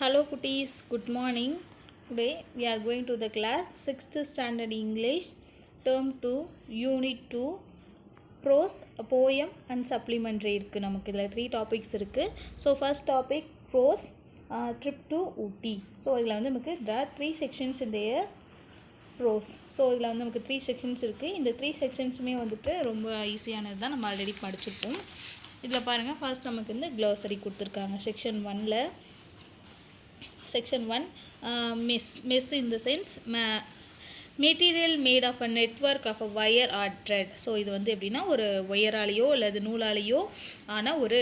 Hello cuties, good morning. Today we are going to the class 6th standard English term 2 unit 2 prose, a poem and supplementary இருக்கு. நமக்கு இதில் 3 topics இருக்கு. So first topic prose, trip to Ooty. So இதில் வந்து நமக்கு there are 3 sections in their prose. So இதில் வந்து நமக்கு 3 sections இருக்குது. இந்த 3 sectionsமே வந்துட்டு ரொம்ப ஈஸியானது தான், நம்ம ஆல்ரெடி படிச்சிருப்போம். இதில் பாருங்கள், ஃபர்ஸ்ட் நமக்கு வந்து க்ளோசரி கொடுத்துருக்காங்க. Section 1 mess in the sense material made of a network of a wire or thread. So இது வந்து எப்படின்னா ஒரு ஒயராலேயோ அல்லது நூலாலேயோ ஆனால் ஒரு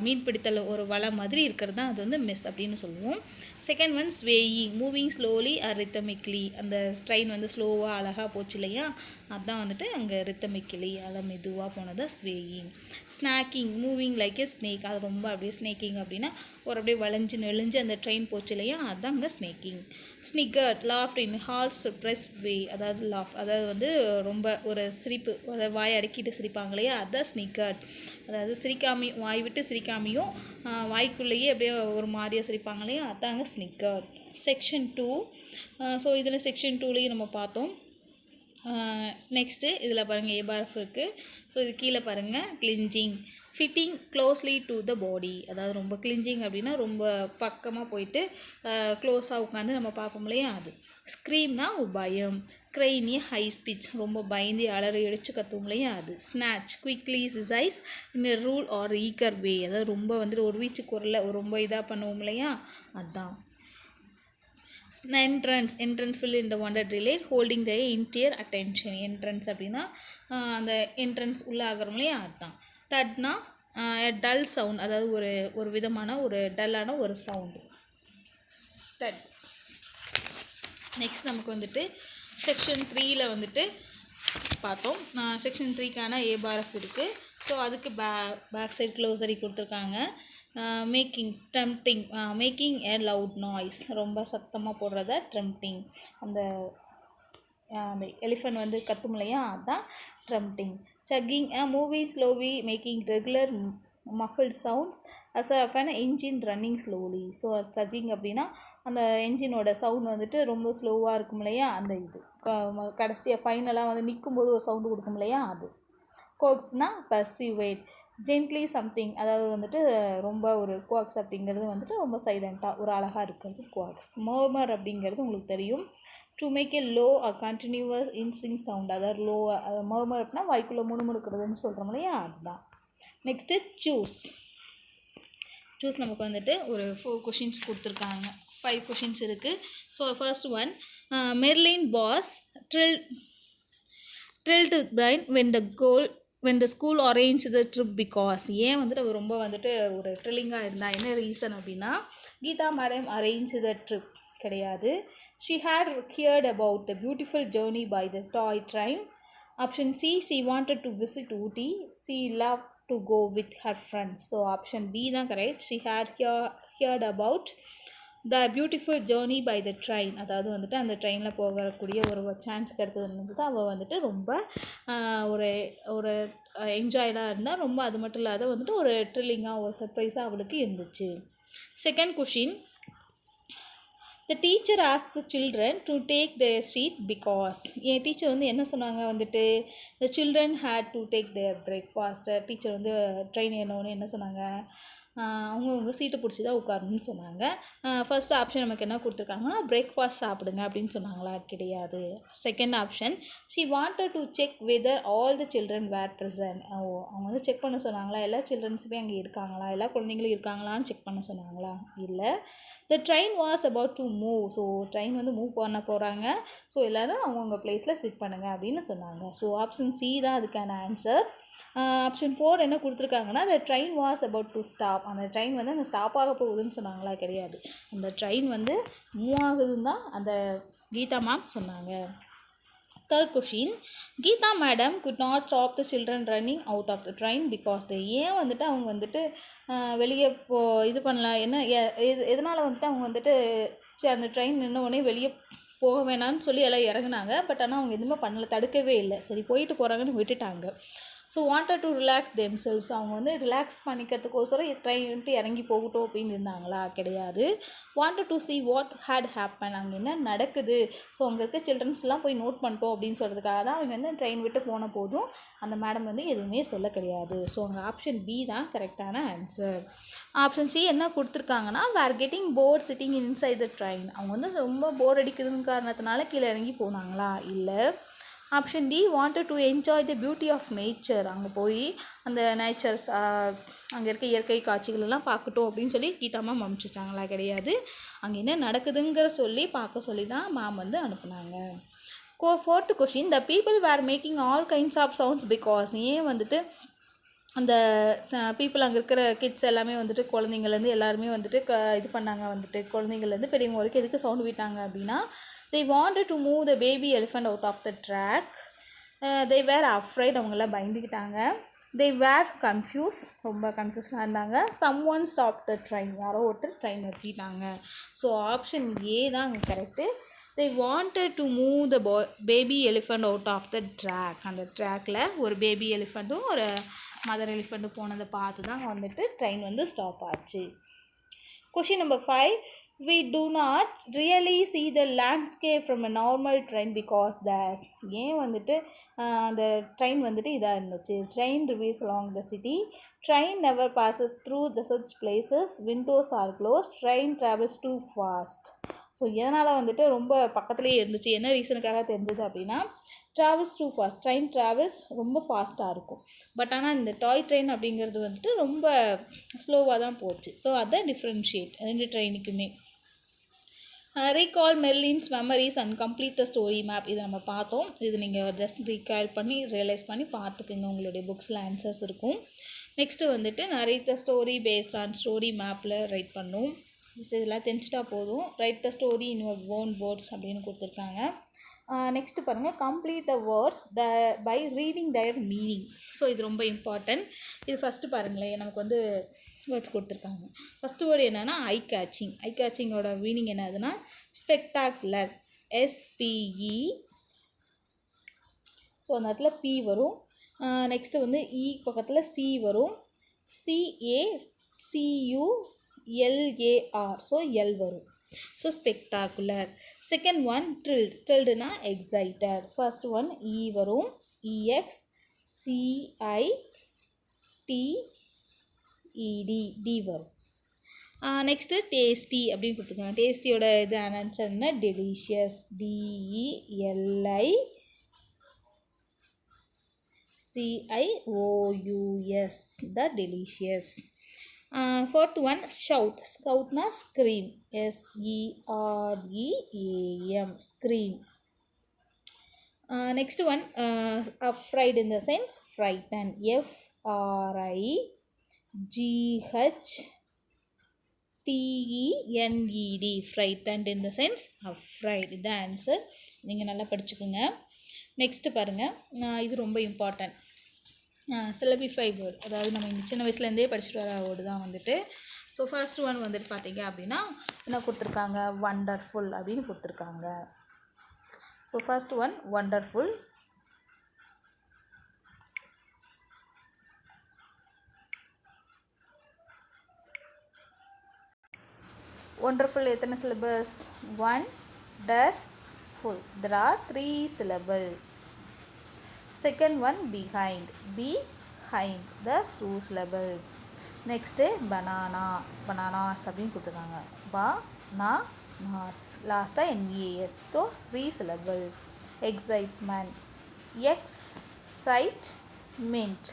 மீன்பிடித்தல் ஒரு வலை மாதிரி இருக்கிறது தான் அது வந்து மெஸ் அப்படின்னு சொல்லுவோம். Second one swaying, moving slowly or rhythmically. அந்த ட்ரெயின் வந்து ஸ்லோவாக அழகாக போச்சு இல்லையா, அதுதான் வந்துட்டு அங்கே ரித்தமிக்கலி மெதுவாக போனது swaying. Snacking, moving like a snake, அது ரொம்ப அப்படியே ஸ்னேக்கிங் அப்படின்னா ஒரு அப்படியே வளைஞ்சு நெளிஞ்சு அந்த ட்ரெயின் போச்சு இல்லையா, அதுதான் அங்கே ஸ்னேக்கிங். ஸ்னிக்கர்ட், லாஃப்ட் இன் ஹால் சப்ரெஸ்ட் வே, அதாவது வந்து ரொம்ப ஒரு சிரிப்பு, ஒரு வாய் அடக்கிட்டு சிரிப்பாங்க இல்லையா, அதுதான் ஸ்னிக்கர்ட். அதாவது சிரிக்காமையும், வாய் விட்டு சிரிக்காமையும் வாய்க்குள்ளேயே அப்படியே ஒரு மாதிரியாக சிரிப்பாங்க இல்லையா, அதாங்க ஸ்னிக்கர்ட். செக்ஷன் 2. ஸோ இதில் செக்ஷன் 2லேயும் நம்ம பார்த்தோம். நெக்ஸ்ட்டு இதில் பாருங்கள் ஏபாரஃப் இருக்குது. ஸோ இது கீழே பாருங்கள் clinging, fitting closely to the பாடி. அதாவது ரொம்ப கிளிஞ்சிங் அப்படின்னா ரொம்ப பக்கமாக போயிட்டு க்ளோஸாக உட்காந்து நம்ம பார்ப்போம் இல்லையா, அது. ஸ்க்ரீம்னா பயம். க்ரைனி ஹை ஸ்பீச், ரொம்ப பயந்து அலறி அடித்து கத்துவோம் இல்லையா, அது. Snatch, quickly seize in a rude or eager way, அதாவது ரொம்ப வந்துட்டு ஒரு வீச்சு குரலில் ரொம்ப இதாக பண்ணுவோம் இல்லையா, அதுதான். என்ட்ரன்ஸ் ஃபில் இந்த wonder delight holding the entire attention. Entrance அப்படின்னா அந்த என்ட்ரன்ஸ் உள்ளே ஆகிறோம் இல்லையா, அதுதான். தட்னா டல் சவுண்ட், அதாவது ஒரு விதமான ஒரு டல்லான ஒரு சவுண்டு, தட். நெக்ஸ்ட் நமக்கு வந்துட்டு செக்ஷன் 3ல் வந்துட்டு பார்த்தோம். செக்ஷன் 3க்கான ஏபாரஃப் இருக்குது. ஸோ அதுக்கு பேக் சைட் க்ளோசரி கொடுத்துருக்காங்க. மேக்கிங் ஏ லவுட் நாய்ஸ், ரொம்ப சத்தமாக போடுறத ட்ரம்டிங். அந்த எலிஃபண்ட் வந்து கத்தும் இல்லையா, அதுதான் thrumming. Chugging, moving slowly making regular muffled sounds as of an engine running slowly. So சஜிங் அப்படின்னா அந்த என்ஜினோட சவுண்ட் வந்துட்டு ரொம்ப ஸ்லோவாக இருக்கும் இல்லையா, அந்த இது கடைசியாக ஃபைனலாக வந்து நிற்கும்போது ஒரு சவுண்டு கொடுக்கும் இல்லையா, அது. கோக்ஸ்னா பர்சிவேட், ஜென்ட்லி சம்திங், அதாவது வந்துட்டு ரொம்ப ஒரு குவாக்ஸ் அப்படிங்கிறது வந்துட்டு ரொம்ப சைலண்ட்டாக ஒரு அழகாக இருக்கிறது குவாக்ஸ். மர்மர் அப்படிங்கிறது உங்களுக்கு தெரியும், to make a low a continuous indistinct sound, அதாவது லோவாக. மர்மர் அப்படின்னா வாய்க்குள்ளே முணுமுணுக்கிறதுன்னு சொல்கிறோம் இல்லையா, அதுதான். நெக்ஸ்ட்டு சூஸ் நமக்கு வந்துட்டு ஒரு 4 கொஷின்ஸ் கொடுத்துருக்காங்க. 5 கொஷின்ஸ் இருக்குது. So first one, Merlin was thrilled brain when the school arranged the trip because. ஏன் வந்துட்டு அவர் ரொம்ப வந்துட்டு ஒரு ட்ரில்லிங்காக இருந்தா, என்ன ரீசன் அப்படின்னா Geetha madam arrange the trip கிடையாது. she had heard about the beautiful journey by the toy train. Option C, she wanted to visit Ooty. She loved to go with her friends. So option B தான் correct. she had heard about the beautiful journey by the train. அதாவது வந்துட்டு அந்த ட்ரெயினில் போகக்கூடிய ஒரு chance கிடைச்சதுன்னு அவள் வந்துட்டு ரொம்ப ஒரு என்ஜாய்டாக இருந்தால், ரொம்ப அது மட்டும் இல்லாத வந்துட்டு ஒரு த்ரில்லிங்காக ஒரு சர்ப்ரைஸாக அவளுக்கு இருந்துச்சு. Second question, the teacher asked the children to take their seat because. N teacher வந்து என்ன சொன்னாங்க வந்துட்டு, the children had to take their breakfast. Teacher வந்து ட்ரெயின் ஏறினோன்னு என்ன சொன்னாங்க, அவங்கவுங்க சீட்டை பிடிச்சி தான் உட்காரணும்னு சொன்னாங்க. ஃபர்ஸ்ட் ஆப்ஷன் நமக்கு என்ன கொடுத்துருக்காங்கன்னா பிரேக்ஃபாஸ்ட் சாப்பிடுங்க அப்படின்னு சொன்னாங்களா, கிடையாது. Second option, she wanted to check whether all the children were present. அவங்க வந்து செக் பண்ண சொன்னாங்களா, எல்லா சில்ட்ரன்ஸுமே அங்கே இருக்காங்களா, எல்லா குழந்தைங்களும் இருக்காங்களான்னு செக் பண்ண சொன்னாங்களா, இல்லை. the train was about to move. So train வந்து மூவ் பண்ண போகிறாங்க, ஸோ எல்லோரும் அவங்கவுங்க பிளேஸில் சிட் பண்ணுங்க அப்படின்னு சொன்னாங்க. ஸோ ஆப்ஷன் சி தான் அதுக்கான ஆன்சர். ஆப்ஷன் 4 என்ன கொடுத்துருக்காங்கன்னா, the train was about to stop. அந்த ட்ரெயின் வந்து அங்கே ஸ்டாப் ஆக போகுதுன்னு சொன்னாங்களா, கிடையாது. அந்த ட்ரெயின் வந்து மூவ் ஆகுதுன்னு தான் அந்த கீதா மேம் சொன்னாங்க. Third question, Geetha madam could not stop the children running out of the train because they. ஏன் வந்துட்டு அவங்க வந்துட்டு வெளியே இது பண்ணலாம், என்ன எதனால் வந்துட்டு அவங்க வந்துட்டு அந்த ட்ரெயின் நின்ன உடனே வெளியே போக வேணான்னு சொல்லி எல்லாம் இறங்குனாங்க. பட் ஆனால் அவங்க எதுவுமே பண்ணலை, தடுக்கவே இல்லை. சரி போயிட்டு போகிறாங்கன்னு விட்டுட்டாங்க. So wanted to relax themselves, அவங்க வந்து ரிலாக்ஸ் பண்ணிக்கிறதுக்கோசரம் ட்ரெயின் விட்டு இறங்கி போகட்டும் அப்படின்னு இருந்தாங்களா? கிடையாது. Wanted to see what had happened, அங்கே என்ன நடக்குது, ஸோ அங்கே இருக்க சில்ட்ரன்ஸ்லாம் போய் நோட் பண்ணிட்டோம் அப்படின்னு சொல்கிறதுக்காக தான் அவங்க வந்து ட்ரெயின் விட்டு போன போதும் அந்த மேடம் வந்து எதுவுமே சொல்ல கிடையாது. ஸோ அங்கே ஆப்ஷன் பி தான் கரெக்டான ஆன்சர். ஆப்ஷன் சி என்ன கொடுத்துருக்காங்கன்னா, were getting bored sitting inside the train, அவங்க வந்து ரொம்ப போர் அடிக்குதுன்னு காரணத்தினால கீழே இறங்கி போனாங்களா? இல்லை. Option D wanted to enjoy the beauty of nature, அங்கே போய் அந்த நேச்சர்ஸ் அங்கே இருக்க இயற்கை காட்சிகளெல்லாம் பார்க்கட்டும் அப்படின்னு சொல்லி கீதா மேம் அனுப்பிச்சிட்டாங்களா? கிடையாது. அங்கே என்ன நடக்குதுங்கிற சொல்லி பார்க்க சொல்லி தான் மேம் வந்து அனுப்புனாங்க. Fourth question, the people were making all kinds of sounds because, ஏன் வந்துட்டு அந்த பீப்புள் அங்கே இருக்கிற கிட்ஸ் எல்லாமே வந்துட்டு குழந்தைங்கள்லேருந்து எல்லாருமே வந்துட்டு இது பண்ணாங்க, வந்துட்டு குழந்தைங்கள்லேருந்து பெரியவங்க வரைக்கும் எதுக்கு சவுண்ட் விட்டாங்க அப்படின்னா, they wanted to move the baby elephant out of the track, they were afraid, அவங்களாம் பயந்துக்கிட்டாங்க, they were confused, ரொம்ப கன்ஃபியூஸ்டாக இருந்தாங்க, someone stopped the train, யாரோ ஒருத்தர் ட்ரெயின் நிறுத்திட்டாங்க. ஸோ ஆப்ஷன் ஏ தான் அங்கே correct. they wanted to move the baby elephant out of the track, அந்த ட்ராக்கில் ஒரு பேபி எலிஃபண்ட்டும் ஒரு மதர் எலிஃபண்ட்டும் போனதை பார்த்து தான் வந்துட்டு ட்ரெயின் வந்து ஸ்டாப் ஆச்சு. Question number 5, we do not really see the landscape from a normal train because there's, ஏன் வந்துட்டு அந்த ட்ரெயின் வந்துட்டு இதாக இருந்துச்சு. Train revolves along the city, train never passes through the such places, windows are closed, train travels too fast. So எதனால் வந்துட்டு ரொம்ப பக்கத்துலேயே இருந்துச்சு, என்ன ரீசனுக்காக தெரிஞ்சது அப்படின்னா, travels two fast, train travels ரொம்ப ஃபாஸ்ட்டாக இருக்கும். பட் ஆனால் இந்த டாய் ட்ரெயின் அப்படிங்கிறது வந்துட்டு ரொம்ப ஸ்லோவாக தான் போச்சு. ஸோ அதான் டிஃப்ரென்ஷியேட் ரெண்டு ட்ரெயினுக்குமே. Recall Merlin's memories and complete the story map, இதை நம்ம பார்த்தோம். இது நீங்கள் ஜஸ்ட் ரீகால் பண்ணி ரியலைஸ் பண்ணி பார்த்துக்குங்க, உங்களுடைய புக்ஸில் ஆன்சர்ஸ் இருக்கும். நெக்ஸ்ட்டு வந்துட்டு narrate the story based on story மேப்பில் ரைட் பண்ணும். ஜஸ்ட் இதெல்லாம் தெரிஞ்சிட்டா போதும். Write the story in your own words அப்படின்னு கொடுத்துருக்காங்க. நெக்ஸ்ட்டு பாருங்கள், complete the words by reading their meaning. So இது ரொம்ப இம்பார்ட்டன்ட். இது ஃபஸ்ட்டு பாருங்களேன், நமக்கு வந்து வேர்ட்ஸ் கொடுத்துருக்காங்க. ஃபஸ்ட்டு வேர்டு என்னென்னா ஐ கேச்சிங். ஐ கேச்சிங்கோட மீனிங் என்னதுன்னா ஸ்பெக்டாகுலர், SPE. ஸோ அந்த இடத்துல P வரும். நெக்ஸ்ட்டு வந்து இ பக்கத்தில் C வரும், CACULAR, ஸோ L வரும். So spectacular. Second one thrilled. ட்ரில்டுனா எக்ஸைட்டட். ஃபர்ஸ்ட் ஒன் இ வரும், EXCITED, டி வரும். நெக்ஸ்ட்டு டேஸ்டி அப்படின்னு கொடுத்துருக்காங்க. டேஸ்டியோட இது ஆன்சர்னா delicious, DELICIOUS, the delicious. Fourth one shout. ஸ்கவுட்னா scream, SEREAM, scream. Next one afraid in the sense frighten, FRIGHTENED, frightened in the sense afraid. இதுதான் answer. நீங்கள் நல்லா படிச்சுக்கோங்க. நெக்ஸ்ட்டு பாருங்கள், இது ரொம்ப இம்பார்ட்டன்ட். சிலபிஃபை வேர்டு, அதாவது நம்ம இந்த சின்ன வயசுலேருந்தே படிச்சுட்டு வர வேர்டு தான் வந்துட்டு. ஸோ ஃபர்ஸ்ட் ஒன் வந்துட்டு பார்த்தீங்க அப்படின்னா என்ன கொடுத்துருக்காங்க, வண்டர்ஃபுல் அப்படின்னு கொடுத்துருக்காங்க. So first one wonderful. Wonderful எத்தனை syllabus? wonderful. There are 3 syllables. Second one behind, behind, the 2 syllable. Next banana, bananas அப்படின்னு கொடுத்துருக்காங்க, bananas. லாஸ்ட்டாக NAS, those 3 syllable. Excitement, excitement,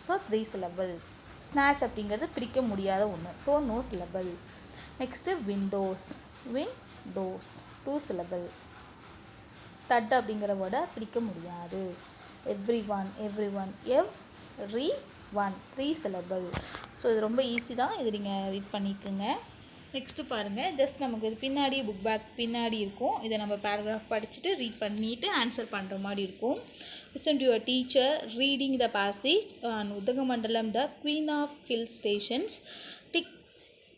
so 3 syllable. snatch அப்படிங்கிறது பிரிக்க முடியாத ஒன்று, so no syllable. Next Windows, windows, 2 syllable. That அப்படிங்கிற வேர்டை பிரிக்க முடியாது. everyone, everyone, everyone, 3 syllable. So இது ரொம்ப ஈஸி தான், இது நீங்கள் ரீட் பண்ணிக்கோங்க. நெக்ஸ்ட்டு பாருங்கள், ஜஸ்ட் நமக்கு இது பின்னாடி புக் பேக் பின்னாடி இருக்கும். இதை நம்ம பேராகிராஃப் படிச்சுட்டு ரீட் பண்ணிவிட்டு ஆன்சர் பண்ணுற மாதிரி இருக்கும். Listen to your teacher reading the passage on Udhagamandalam the queen of hill stations.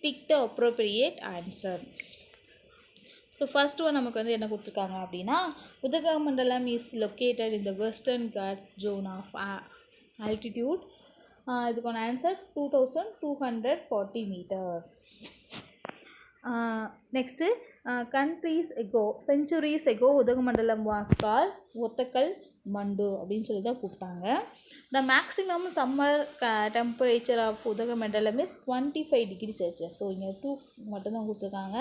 Tick the appropriate answer. So first one நமக்கு வந்து என்ன கொடுத்துருக்காங்க அப்படின்னா, Udhagamandalam is located in the western ghat zone of altitude. இதுக்கான answer 2240 metre. Next centuries ago Udhagamandalam was called Othakal Mandu அப்படின்னு சொல்லி தான் கூப்பிட்டாங்க. The maximum summer temperature of Udhagamandalam is 25 degree Celsius. So இங்கே 2 மட்டும்தான் கொடுத்துருக்காங்க,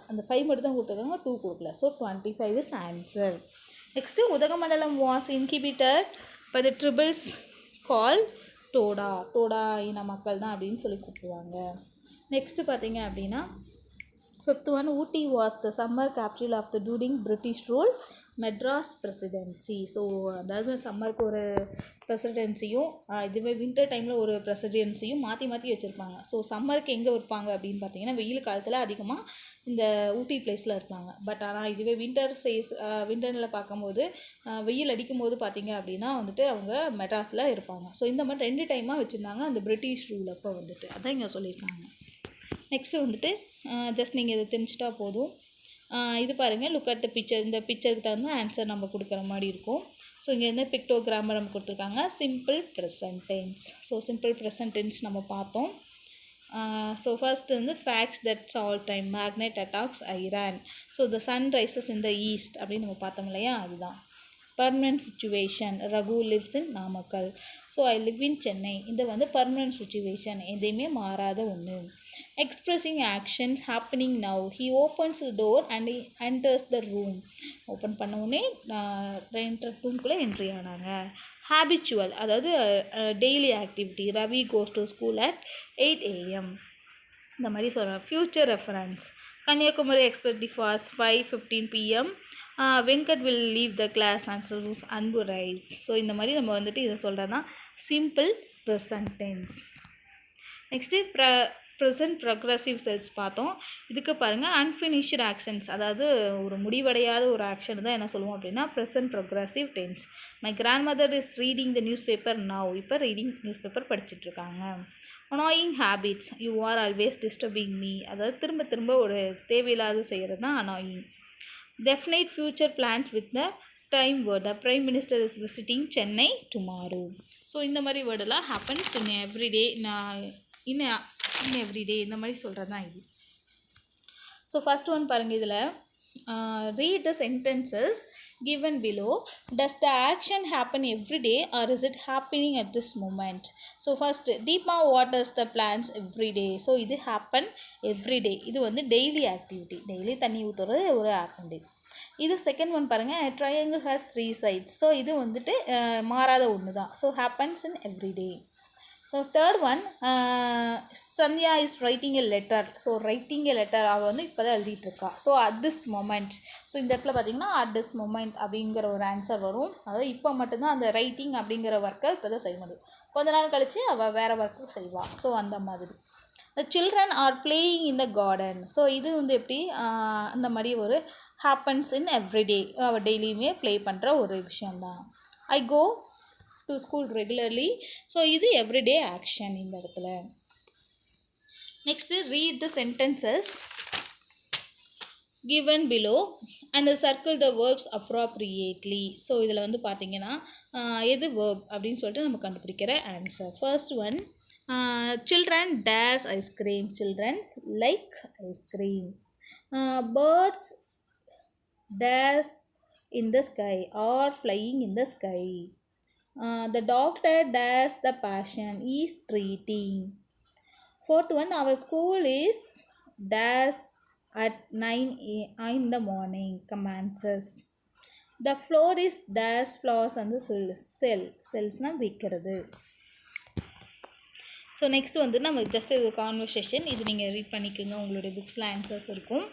அந்த 5 மட்டும் தான் கொடுத்துருக்காங்க, 2 கொடுக்கல. So 25 is answer. Next Udhagamandalam was inhabited by the tribes called Toda இன மக்கள் தான் அப்படின்னு சொல்லி கூப்பிடுவாங்க. நெக்ஸ்ட்டு பார்த்தீங்க அப்படின்னா 5th one, Ooty was the summer capital of the during British rule Madras presidency. So அதாவது சம்மருக்கு ஒரு பிரசிடென்சியும் இதுவே வின்டர் டைமில் ஒரு பிரசிடென்சியும் மாற்றி வச்சுருப்பாங்க. ஸோ சம்மருக்கு எங்கே வைப்பாங்க அப்படின்னு பார்த்தீங்கன்னா வெயில் காலத்தில் அதிகமாக இந்த ஊட்டி பிளேஸில் இருப்பாங்க. பட் ஆனால் இதுவே வின்டரில் பார்க்கும்போது வெயில் அடிக்கும் போது பார்த்தீங்க அப்படின்னா வந்துட்டு அவங்க மெட்ராஸில் இருப்பாங்க. ஸோ இந்த மாதிரி 2 டைமாக வச்சுருந்தாங்க அந்த பிரிட்டிஷ் ரூல் அப்போ வந்துட்டு, அதான் இங்கே சொல்லியிருக்காங்க. நெக்ஸ்ட்டு வந்துட்டு ஜஸ்ட் நீங்கள் இதை தெரிஞ்சிட்டா போதும். இது பாருங்கள், லுக் அட் த பிக்சர். இந்த பிக்சருக்கு தகுந்த ஆன்சர் நம்ம கொடுக்குற மாதிரி இருக்கும். ஸோ இங்கே வந்து பிக்டோகிராமர் நம்ம கொடுத்துருக்காங்க, simple present tense. So simple present tense நம்ம பார்த்தோம். ஸோ ஃபர்ஸ்ட் வந்து facts that's all time magnet attracts iron. So the sun rises in the east அப்படின்னு நம்ம பார்த்தோம் இல்லையா, அதுதான். Permanent situation, Raghu lives in Namakkal. So I live in Chennai. இது வந்து பர்மனன்ட் சுச்சுவேஷன், எதையுமே மாறாத ஒன்று. Expressing actions happening now, he opens the door and he enters the room. Open பண்ண உடனே ரூம்குள்ளே என்ட்ரி ஆனாங்க. ஹேபிச்சுவல், அதாவது daily activity, Ravi goes to school at 8 AM. இந்த மாதிரி சொல்கிறேன். Future reference, Kanyakumari express departs 5:15 PM. Venkat will leave the class answers Anbu writes. So இந்த மாதிரி நம்ம வந்துட்டு இதை சொல்கிறது தான் simple present tense. Next present progressive செல்ஸ் பார்த்தோம். இதுக்கு பாருங்கள் அன்ஃபினிஷ்டு ஆக்ஷன்ஸ், அதாவது ஒரு முடிவடையாத ஒரு ஆக்ஷன் தான் என்ன சொல்லுவோம் அப்படின்னா present progressive tense. My grandmother is reading the newspaper now. இப்போ ரீடிங் நியூஸ் பேப்பர் படிச்சுட்ருக்காங்க. Annoying habits, you are always disturbing me, அதாவது திரும்ப ஒரு தேவையில்லாத செய்கிறது தான் annoying. Definite future plans with the time word. The Prime Minister is visiting Chennai tomorrow. So இந்த மாதிரி வேர்டெல்லாம் happens in every day, in every day இந்த மாதிரி சொல்கிறது தான் இது. ஸோ ஃபர்ஸ்ட் ஒன் பாருங்கள், இதில் read the sentences given below. Does the action happen every day or is it happening at this moment? So first, Deepa waters the plants every day. So இது happen every day, இது வந்து daily activity, daily தண்ணி ஊற்றுறது ஒரு activity. இது second one பாருங்கள், triangle has 3 sides. So இது வந்துட்டு மாறாத ஒன்று தான். So happens in every day. So third one, Sandhya is writing a letter. So writing a letter, அவள் வந்து இப்போ தான் எழுதிட்டுருக்கா. So at this moment, so இந்த இடத்துல பார்த்திங்கன்னா அட் திஸ் மொமெண்ட் அப்படிங்கிற ஒரு ஆன்சர் வரும். அதாவது இப்போ மட்டும்தான் அந்த ரைட்டிங் அப்படிங்கிற ஒர்க்கை இப்போ தான் செய்ய முடியும். கொஞ்ச நாள் கழித்து அவள் வேறு ஒர்க்கு செய்வாள். ஸோ அந்த மாதிரி. The children are playing in the garden. So இது வந்து எப்படி அந்த மாதிரி ஒரு happens in every day, அவள் டெய்லியுமே ப்ளே பண்ணுற ஒரு விஷயந்தான். I go to school regularly. So இது எவ்ரிடே ஆக்ஷன் இந்த இடத்துல. Next read the sentences given below and circle the verbs appropriately. So இதில் வந்து பார்த்திங்கன்னா எது verb அப்படின்னு சொல்லிட்டு நம்ம கண்டுபிடிக்கிற answer. First one, children dash ice cream. Children like ice cream. Birds dash in the sky or flying in the sky. The doctor dash the patient is treating. Fourth one, our school is dash at 9 in the morning commences. The floor is dash floors on the cellsனால் விற்கிறது. So next வந்து நம்ம just இது conversation, இது நீங்கள் read பண்ணிக்கோங்க, உங்களுடைய புக்ஸில் answers இருக்கும்.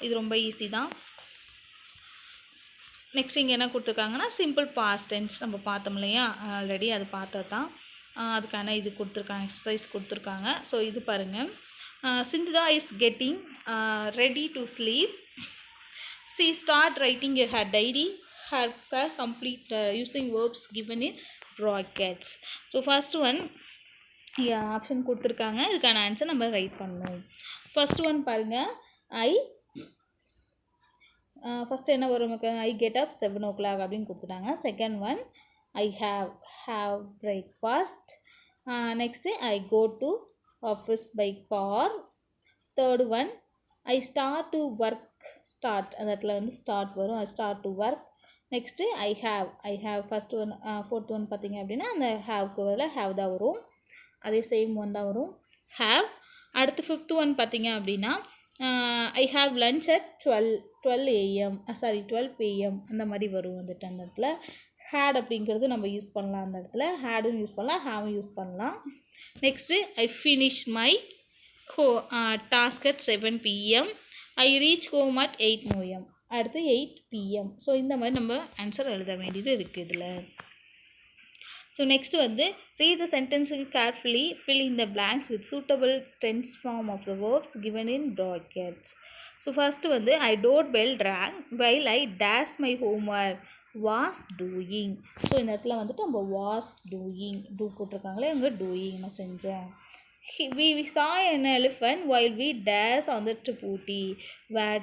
இது ரொம்ப ஈஸி தான். நெக்ஸ்ட் இங்கே என்ன கொடுத்துருக்காங்கன்னா சிம்பிள் பாஸ்ட் டென்ஸ் நம்ம பார்த்தோம் இல்லையா, ஆல்ரெடி அது பார்த்தது தான். அதுக்கான இது கொடுத்துருக்காங்க, எக்ஸசைஸ் கொடுத்துருக்காங்க. ஸோ இது பாருங்கள், Sindhuja is getting ready to sleep. She start writing her diary, her complete using verbs given in brackets. So first one option கொடுத்துருக்காங்க, இதுக்கான ஆன்சர் நம்ம ரைட் பண்ணணும். ஃபர்ஸ்ட் ஒன் பாருங்கள், ஃபஸ்ட்டு என்ன வரும் நமக்கு, ஐ கெட் அப் 7 o'clock அப்படின்னு கொடுத்துட்டாங்க. Second one, I have breakfast. Next, I go to office by car. Third one, I start to work. Start அந்த இடத்துல வந்து start வரும். I start to work. Next I have first one fourth one பார்த்தீங்க அப்படின்னா அந்த ஹாவ்க்கு பதில் have தான் வரும். அதே சேம் ஒன் தான் வரும் ஹாவ். அடுத்து ஃபிஃப்த் ஒன் பார்த்தீங்க அப்படின்னா I have lunch at 12 AM 12 PM அந்த மாதிரி வரும் வந்துட்டு அந்த இடத்துல. ஹேட் அப்படிங்கிறது நம்ம யூஸ் பண்ணலாம் அந்த இடத்துல. ஹேடும் யூஸ் பண்ணலாம், ஹாவும் யூஸ் பண்ணலாம். Next I finish my task at 7 pm. I reach home at 8 am. அடுத்து 8 pm. ஸோ இந்த மாதிரி நம்ம ஆன்சர் எழுத வேண்டியது இருக்குது இதில். ஸோ நெக்ஸ்ட் வந்து read the sentence carefully, fill in the blanks with suitable tense form of the verbs given in brackets. So first வந்து I doorbell rang while I dash my homework was doing. So இந்த இடத்துல வந்துட்டு நம்ம was doing do போட்டிருக்காங்களே இங்கே doing நான் செஞ்சேன். We saw an elephant while we dashed on the tripoti. Were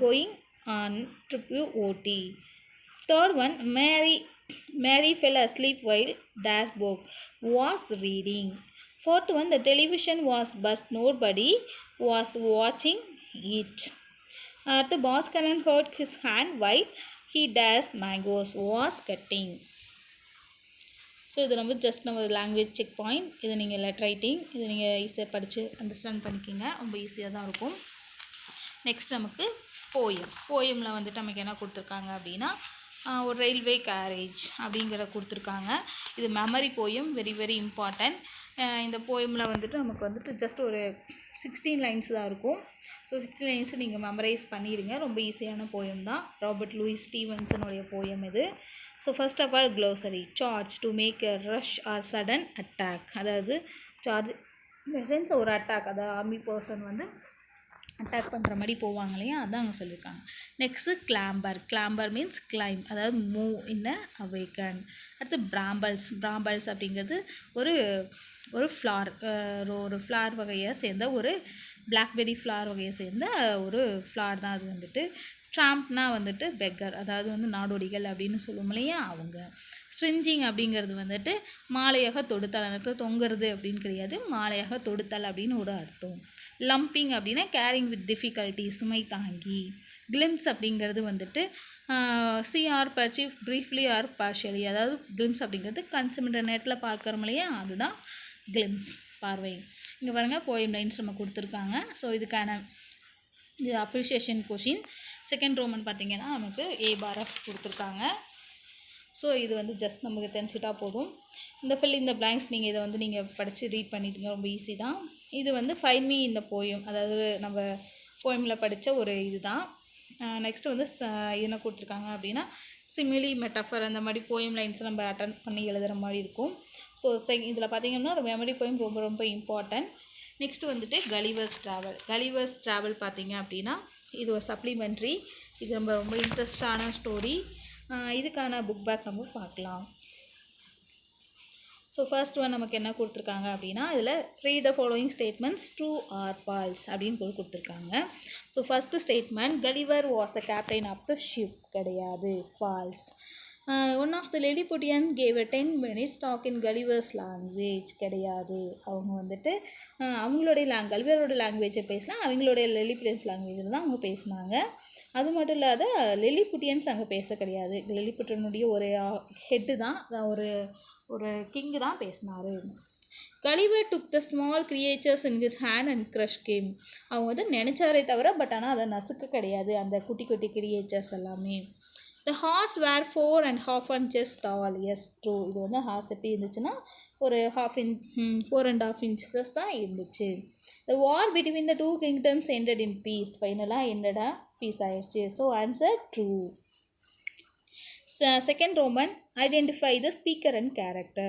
going on tripoti. Third one, Mary fell asleep while dash book was reading. Fourth one, the television was but nobody was watching it. The Bhaskaran hurt his hand while he dashed mangoes was cutting. So இது நம்ம just நம்ம language check point. இது நீங்கள் letter writing இது நீங்கள் ஈஸியாக படித்து understand பண்ணிக்கிங்க, ரொம்ப ஈஸியாக தான் இருக்கும். நெக்ஸ்ட் நமக்கு போயமில் வந்துட்டு நமக்கு என்ன கொடுத்துருக்காங்க அப்படின்னா ஒரு ரயில்வே கேரேஜ் அப்படிங்கிற கொடுத்துருக்காங்க. இது memory poem, very very important. இந்த போயமில் வந்துட்டு நமக்கு வந்துட்டு ஜஸ்ட் ஒரு 16 லைன்ஸ் தான் இருக்கும். ஸோ 16 லைன்ஸ் நீங்கள் மெமரைஸ் பண்ணிடுங்க, ரொம்ப ஈஸியான போயம் தான். ராபர்ட் லூயிஸ் ஸ்டீவன்சனுடைய போயம் இது. So first of all glossary. Charge to make a rush or sudden attack. அதாவது சார்ஜ் இந்த சென்ஸ் ஒரு அட்டாக், அதாவது ஆர்மி பர்சன் வந்து அட்டாக் பண்ணுற மாதிரி போவாங்க இல்லையா, அதான் அவங்க சொல்லியிருக்காங்க. நெக்ஸ்ட்டு கிளாம்பர் மீன்ஸ் கிளைம், அதாவது மூவ் இன் அ அவேக்கன். அடுத்து பிராம்பல்ஸ் அப்படிங்கிறது ஒரு ஃப்ளார் வகையை சேர்ந்த ஒரு பிளாக்பெரி ஃப்ளார் வகையை சேர்ந்த ஒரு ஃப்ளார் தான் அது வந்துட்டு. ட்ராம்ப்னா வந்துட்டு பெக்கர், அதாவது வந்து நாடோடிகள் அப்படின்னு சொல்லுவோம் இல்லையா அவங்க. ஸ்ட்ரிஞ்சிங் அப்படிங்கிறது வந்துட்டு மாலையாக தொடுத்தல், அந்த தொங்குறது அப்படின்னு கிடையாது, மாலையாக தொடுத்தல் அப்படின்னு ஒரு அர்த்தம். லம்பிங் அப்படின்னா கேரிங் வித் டிஃபிகல்ட்டி, சுமை தாங்கி. கிளிம்ஸ் அப்படிங்கிறது வந்துட்டு சிஆர் பர்ச்சீவ் ப்ரீஃப்லி ஆர் பார்ஷியலி, அதாவது கிளிம்ஸ் அப்படிங்கிறது கன்சிடர் நேரத்தில் பார்க்குறோம் இல்லையா, அதுதான் கிளிம்ஸ், பார்வை. இங்கே பாருங்கள் போயம் லைன்ஸ் நம்ம கொடுத்துருக்காங்க. ஸோ இதுக்கான இது அப்ரிஷியேஷன் கொஷின். செகண்ட் ரோமன் பார்த்திங்கன்னா நமக்கு A/F கொடுத்துருக்காங்க. ஸோ இது வந்து ஜஸ்ட் நமக்கு தெரிஞ்சுட்டா போதும். இந்த ஃபில் இந்த பிளாங்க்ஸ் நீங்கள் இதை வந்து நீங்கள் படித்து ரீட் பண்ணிவிடுங்க, ரொம்ப ஈஸி தான். இது வந்து ஃபைண்ட் மீ இந்த போயம், அதாவது நம்ம போயமில் படித்த ஒரு இது தான். நெக்ஸ்ட்டு வந்து என்ன கொடுத்துருக்காங்க அப்படின்னா சிமிலி மெட்டஃபர், அந்த மாதிரி போயம் லைன்ஸை நம்ம அட்டன் பண்ணி எழுதுகிற மாதிரி இருக்கும். ஸோ இதில் பார்த்திங்கன்னா ஒரு மெமரி போயம் ரொம்ப ரொம்ப இம்பார்ட்டன்ட். நெக்ஸ்ட்டு வந்துட்டு கலிவர்ஸ் ட்ராவல் பார்த்திங்க அப்படின்னா இது ஒரு சப்ளிமெண்ட்ரி. இது நம்ம ரொம்ப இன்ட்ரெஸ்டான ஸ்டோரி. இதுக்கான புக் பேக் நம்ம பார்க்கலாம். ஸோ ஃபர்ஸ்ட் ஒன் நமக்கு என்ன கொடுத்துருக்காங்க அப்படின்னா இதில் read the following statements true or false அப்படின்னு கொடுத்துருக்காங்க. So first statement, Gulliver was the captain of the ship, கிடையாது, false. One of the Lilliputian gave a 10 minutes talk in Gulliver's language, கிடையாது. அவங்க வந்துட்டு அவங்களுடைய கலிவரோட லாங்குவேஜை பேசலாம், அவங்களுடைய லெலிபுட்டியன்ஸ் லாங்குவேஜில் தான் அவங்க பேசினாங்க. அது மட்டும் இல்லாத லெலிபுட்டியன்ஸ் அங்கே பேச கிடையாது. லெலிபுட்டியனுடைய ஒரு ஹெட்டு தான், ஒரு கிங்கு தான் பேசினார். Gulliver took the small creatures in his hand and crush game. அவங்க வந்து நினச்சாரே தவிர பட் ஆனால் அதை நசுக்க கிடையாது அந்த குட்டி குட்டி கிரியேச்சர்ஸ் எல்லாமே. The horse were 4.5 inches tall. Yes, true. இது வந்து ஹார்ஸ் எப்படி இருந்துச்சுன்னா ஒரு 4.5 inches தான் இருந்துச்சு. The war between the 2 kingdoms ended in peace. ஃபைனலாக என்னடா பீஸ் ஆயிடுச்சு. So answer true. Second Roman, identify the speaker and character.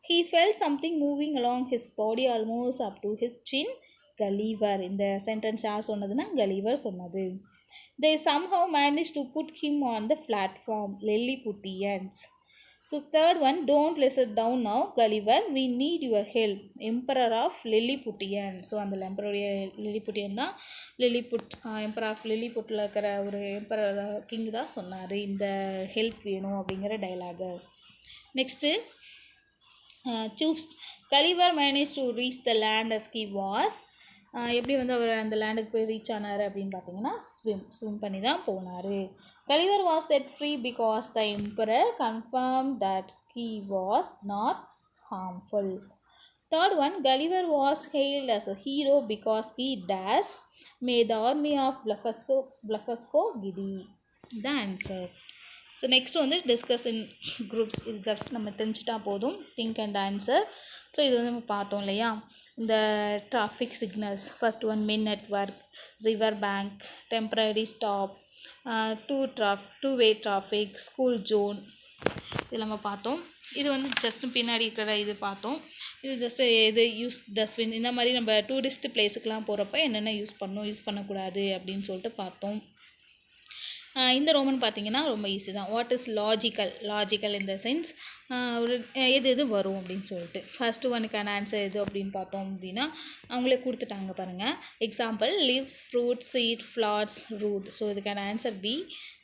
He felt something moving along his body almost up to his chin. Gulliver. இந்த sentence யார் சொன்னதுன்னா Gulliver சொன்னது. They somehow managed to put him on the platform. Lilliputians. So third one, don't let us down now, Gulliver. We need your help. Emperor of Lilliputian. So அந்த எம்பரோடைய லில்லிபுட்டியன் தான் emperor of லில்லிபுட்டில் இருக்கிற ஒரு emperor king தான் சொன்னார் இந்த help வேணும் அப்படிங்கிற dialogue. Next choose Gulliver managed to reach the land as he was. எப்படி வந்து அவர் அந்த லேண்டுக்கு போய் ரீச் ஆனார் அப்படின்னு பார்த்தீங்கன்னா ஸ்விம் பண்ணி தான் போனார். Gulliver was set free because the emperor confirmed that he was not harmful. Third one, Gulliver was hailed as a hero because he dash made the army of Blefusco giddy. The answer. So next வந்து discuss in groups. இது just நம்ம தெரிஞ்சுட்டா போதும். Think and answer. So இது வந்து நம்ம பார்த்தோம் இல்லையா, இந்த traffic signals. First one men at work, river bank, temporary stop, two way traffic, school zone, இது நம்ம பார்த்தோம். இது வந்து ஜஸ்ட் பின்னாடி இருக்கிற இது பார்த்தோம். இது ஜஸ்ட்டு எது யூஸ் டஸ்ட்பின், இந்த மாதிரி நம்ம டூரிஸ்ட் பிளேஸுக்கெலாம் போகிறப்ப என்னென்ன யூஸ் பண்ணணும் யூஸ் பண்ணக்கூடாது அப்படின்னு சொல்லிட்டு பார்த்தோம். இந்த ரோமன் பார்த்தீங்கன்னா ரொம்ப ஈஸி தான். வாட் இஸ் லாஜிக்கல் இந்த சென்ஸ் எது வரும் அப்படின்னு சொல்லிட்டு. ஃபர்ஸ்ட் ஒனுக்கான ஆன்சர் எது அப்படின்னு பார்த்தோம் அப்படின்னா அவங்களே கொடுத்துட்டாங்க பாருங்கள். Example leaves, fruit, seed, flowers, root. So இதுக்கான ஆன்சர் பி.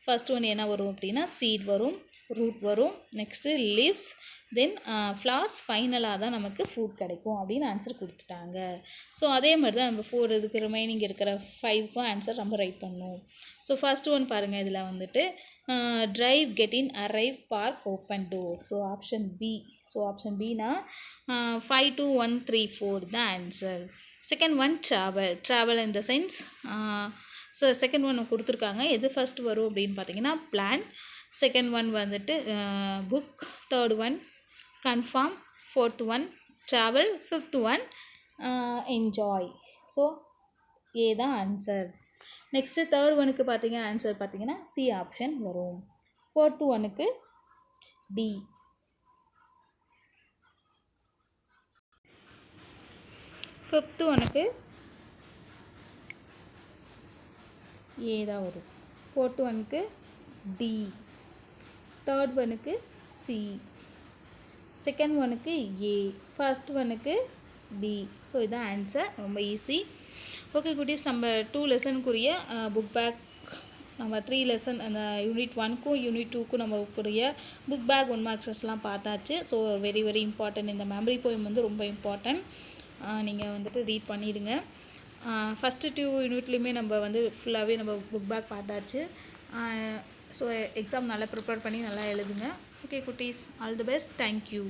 ஃபர்ஸ்ட் ஒன் என்ன வரும் அப்படின்னா சீட் வரும், ரூட் வரும், நெக்ஸ்ட்டு லீவ்ஸ், தென் ஃப்ளார்ஸ், ஃபைனலாக தான் நமக்கு ஃப்ரூட் கிடைக்கும் அப்படின்னு ஆன்சர் கொடுத்துட்டாங்க. ஸோ அதே மாதிரி தான் நம்ம 4 இதுக்கு ரிமைனிங் இருக்கிற 5க்கும் ஆன்சர் நம்ம ரைட் பண்ணணும். ஸோ ஃபர்ஸ்ட் ஒன் பாருங்கள், இதில் வந்துட்டு drive, get in, arrive, park, open door. So option B. So option பினா 5, 2, 1, 3, 4 தான் ஆன்சர். செகண்ட் ஒன் ட்ராவல் இந்த சென்ஸ். ஸோ செகண்ட் ஒன் கொடுத்துருக்காங்க. எது ஃபர்ஸ்ட் வரும் அப்படின்னு பார்த்தீங்கன்னா பிளான். செகண்ட் ஒன் வந்துட்டு book. Third one confirm. Fourth one travel. Fifth one enjoy. So A தான் ஆன்சர். நெக்ஸ்ட்டு தேர்ட் ஒனுக்கு ஆன்சர் பார்த்தீங்கன்னா சி ஆப்ஷன் வரும். ஃபோர்த்து ஒனுக்கு டி. ஃபிஃப்த்து ஒனுக்கு ஏ தான் வரும். ஃபோர்த்து ஒனுக்கு டி. தேர்ட் ஒனுக்கு சி. செகண்ட் ஒனுக்கு ஏ. ஃபர்ஸ்ட் ஒனுக்கு பி. ஸோ இதுதான் ஆன்சர். ரொம்ப ஈஸி. ஓகே குட்டீஸ், நம்ம 2 லெசனுக்குரிய புக் பேக், நம்ம 3 லெசன் அந்த யூனிட் 1க்கும் யூனிட் 2க்கும் நம்மக்குரிய புக் பேக் 1 மார்க்ஸஸ்லாம் பார்த்தாச்சு. So very very important. இந்த மெமரி போயம் வந்து ரொம்ப இம்பார்ட்டன்ட். நீங்கள் வந்துட்டு ரீட் பண்ணிவிடுங்க. ஃபஸ்ட்டு 2 யூனிட்லேயுமே நம்ம வந்து ஃபுல்லாகவே நம்ம புக் பேக் பார்த்தாச்சு. ஸோ எக்ஸாம் நல்லா ப்ரிப்பேர் பண்ணி நல்லா எழுதுங்க. ஓகே குட்டீஸ், ஆல் தி பெஸ்ட். தேங்க்யூ.